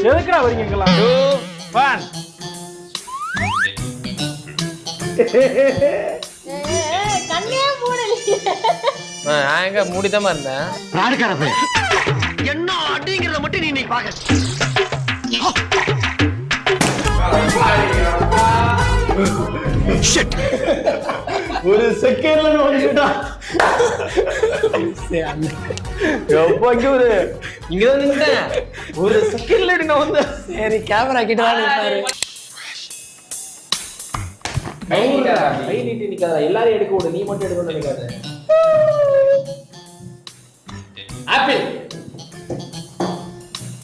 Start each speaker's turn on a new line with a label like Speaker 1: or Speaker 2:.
Speaker 1: எதுக்குடா வரீங்க இங்கெல்லாம்? 2 1
Speaker 2: கண்ணே மூடலையே.
Speaker 3: நான் எங்க மூடிதாம இருந்தேன்.
Speaker 4: ராடுக்காரப்பே என்ன அடிங்கிறத மட்டும் நீ இன்னைக்கு பாக்க.
Speaker 1: ஒரு செகண்ட்ல வந்துட்டா. எப்போ
Speaker 3: இங்கதான் நின்றேன்.
Speaker 1: ஒரு செகண்ட்ல நான் வந்து
Speaker 3: சரி கேமரா கிட்ட தான் நிப்பாரு. கை நீட்டி நிக்காத. எல்லாரும் எடுக்க விடு, நீ மட்டும் எடுக்கணும்னு நினைக்காத. ஆப்பிள்